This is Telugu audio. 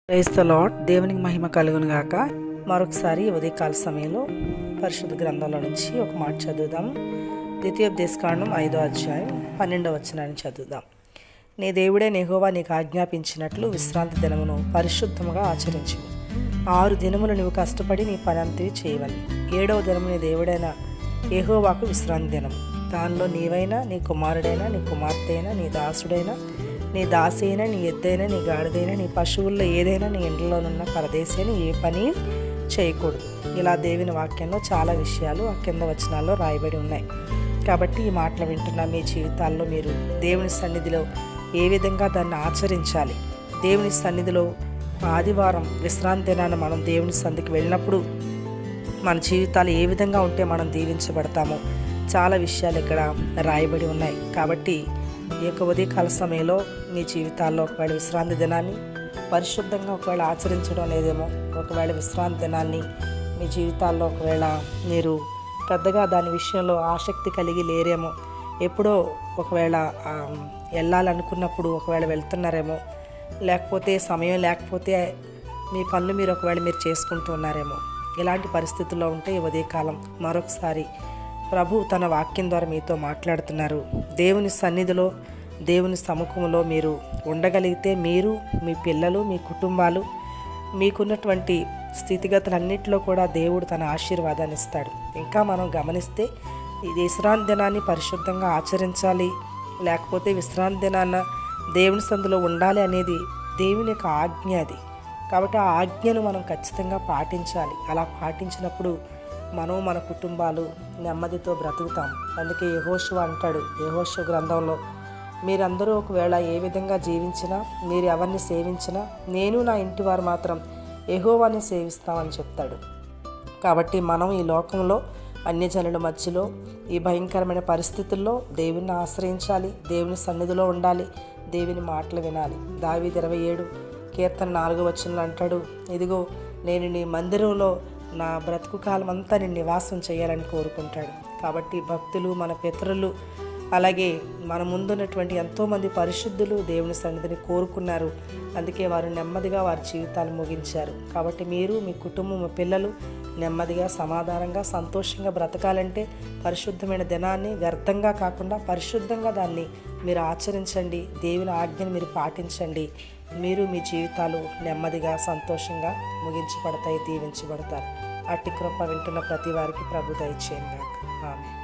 Praise the lord. దేవునికి మహిమ కలుగును గాక. మరొకసారి ఉదయకాల సమయంలో పరిశుద్ధ గ్రంథంలో నుంచి ఒక మాట చదువుదాం. ద్వితీయోపదేశకాండం 5వ అధ్యాయం 12వ వచనాన్ని చదువుదాం. నీ దేవుడే యెహోవా నీకు ఆజ్ఞాపించినట్లు విశ్రాంతి దినమును పరిశుద్ధముగా ఆచరించు. 6 దినములు నీవు కష్టపడి నీ పనంతయు చేయవలెను. 7వ దినము నీ దేవుడైన యెహోవాకు విశ్రాంతి దినము. దానిలో నీవైనా, నీ కుమారుడైనా, నీ కుమార్తె అయినా, నీ దాసుడైనా, నీ దాసి అయినా, నీ ఎద్దైనా, నీ గాడిదైనా, నీ పశువుల్లో ఏదైనా, నీ ఇంట్లోనున్న పరదేశి అయినా ఏ పని చేయకూడదు. ఇలా దేవుని వాక్యంలో చాలా విషయాలు ఆ కింద వచనాల్లో రాయబడి ఉన్నాయి. కాబట్టి ఈ మాటలు వింటున్న మీ జీవితాల్లో మీరు దేవుని సన్నిధిలో ఏ విధంగా దాన్ని ఆచరించాలి, దేవుని సన్నిధిలో ఆదివారం విశ్రాంతి దినాన మనం దేవుని సన్నిధికి వెళ్ళినప్పుడు మన జీవితాలు ఏ విధంగా ఉంటే మనం దీవించబడతామో చాలా విషయాలు ఇక్కడ రాయబడి ఉన్నాయి. కాబట్టి ఈ యొక్క ఉదయకాల సమయంలో మీ జీవితాల్లో ఒకవేళ విశ్రాంతి దినాన్ని పరిశుద్ధంగా ఒకవేళ ఆచరించడం లేదేమో, ఒకవేళ విశ్రాంతి దినాన్ని మీ జీవితాల్లో ఒకవేళ మీరు పెద్దగా దాని విషయంలో ఆసక్తి కలిగి లేరేమో, ఎప్పుడో ఒకవేళ వెళ్ళాలనుకున్నప్పుడు ఒకవేళ వెళ్తున్నారేమో, లేకపోతే సమయం లేకపోతే మీ పనులు మీరు ఒకవేళ మీరు చేసుకుంటూ ఉన్నారేమో. ఇలాంటి పరిస్థితుల్లో ఉంటే ఈ ఉదయకాలం మరొకసారి ప్రభు తన వాక్యం ద్వారా మీతో మాట్లాడుతున్నారు. దేవుని సన్నిధిలో, దేవుని సముఖంలో మీరు ఉండగలిగితే మీరు, మీ పిల్లలు, మీ కుటుంబాలు, మీకున్నటువంటి స్థితిగతులన్నింటిలో కూడా దేవుడు తన ఆశీర్వాదాన్ని ఇస్తాడు. ఇంకా మనం గమనిస్తే ఈ విశ్రాంతి దినాన్ని పరిశుద్ధంగా ఆచరించాలి, లేకపోతే విశ్రాంతి దినాన్న దేవుని సందులో ఉండాలి అనేది దేవుని యొక్క ఆజ్ఞ. అది కాబట్టి ఆ ఆజ్ఞను మనం ఖచ్చితంగా పాటించాలి. అలా పాటించినప్పుడు మనం, మన కుటుంబాలు నెమ్మదితో బ్రతుకుతాం. అందుకే యెహోషువ అంటాడు, యెహోషువ గ్రంథంలో, మీరందరూ ఒకవేళ ఏ విధంగా జీవించినా, మీరు ఎవరిని సేవించినా, నేను నా ఇంటి వారు మాత్రం యెహోవాని సేవిస్తామని చెప్తాడు. కాబట్టి మనం ఈ లోకంలో అన్యజనుల మధ్యలో ఈ భయంకరమైన పరిస్థితుల్లో దేవుని ఆశ్రయించాలి, దేవుని సన్నిధిలో ఉండాలి, దేవుని మాటలు వినాలి. దావీదు 27 కీర్తన 4వ వచనంలో అంటాడు, ఇదిగో నేను నీ మందిరంలో నా బ్రతుకు కాలం అంతా నేను నివాసం చేయాలని కోరుకుంటాడు. కాబట్టి భక్తులు, మన పితరులు, అలాగే మన ముందున్నటువంటి ఎంతోమంది పరిశుద్ధులు దేవుని సన్నిధిని కోరుకున్నారు. అందుకే వారు నెమ్మదిగా వారి జీవితాలు ముగించారు. కాబట్టి మీరు, మీ కుటుంబం, మీ పిల్లలు నెమ్మదిగా, సమాధానంగా, సంతోషంగా బ్రతకాలంటే పరిశుద్ధమైన దినాన్ని వ్యర్థంగా కాకుండా పరిశుద్ధంగా దాన్ని మీరు ఆచరించండి. దేవుని ఆజ్ఞని మీరు పాటించండి. మీరు, మీ జీవితాలు నెమ్మదిగా, సంతోషంగా ముగించబడతాయి, దీవించబడతారు. అట్టి కృప వింటున్న ప్రతి వారికి ప్రభు దయచేయను గాక. ఆమేన్.